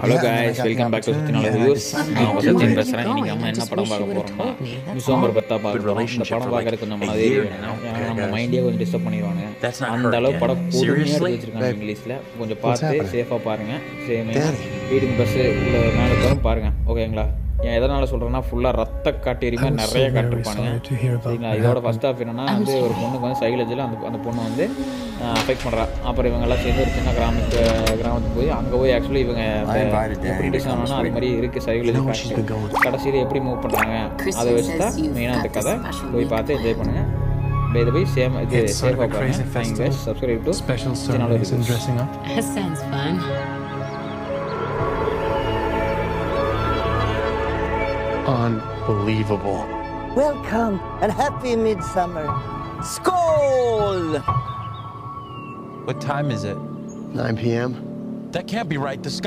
Hello guys, welcome back to சச்சினோட views. நான் உங்கள் சச்சின் பேசுகிறேன். இன்றைக்கி நம்ம என்ன படம் பார்க்க போகிறோம்னா மிசோம்பர் பத்தா பார்க்க போகிறோம். இந்த படம் பார்க்கறதுக்கு கொஞ்சம் மனதே வேணும். ஏன்னா நம்ம மைண்டே கொஞ்சம் டிஸ்டர்ப் பண்ணிடுவாங்க. அந்த அளவு படம் பொறுமையாக எடுத்து வச்சுருக்காங்க இங்கிலீஷில். கொஞ்சம் பார்த்து சேஃபாக பாருங்கள். வீடுக்கு பஸ்ஸு இல்லை மேலே போகிறோம் பாருங்கள், ஓகேங்களா? ஏன் எதனால் சொல்கிறேன்னா, ஃபுல்லாக ரத்த காட்டேரி மாதிரி நிறைய காட்டிருப்பானுங்க, சரிங்களா? இதோட ஃபஸ்ட் ஆஃப் என்னென்னா வந்து ஒரு பொண்ணுக்கு வந்து சைலஜில் அந்த பொண்ணு வந்து அஃபெக்ட் பண்ணுறா. அப்புறம் இவங்கெல்லாம் சேர்ந்து ஒரு சின்ன கிராமத்துக்கு போய் அங்கே போய் ஆக்சுவலி இவங்க எப்படி டிசைன் ஆனால் அது மாதிரி இருக்குது சைலஜி காட்டு. கடைசியில் எப்படி மூவ் பண்ணுறாங்க அதை வச்சு தான் மெயினாக இந்த கதை. போய் பார்த்து என்ஜாய் பண்ணுங்கள். By the way, இது சேஃபாக பாருங்கள். Thank you. Subscribe to channel. That sounds fun. Unbelievable. Welcome and happy midsummer. Skål! What time is it? 9 p.m. That can't be right. The sky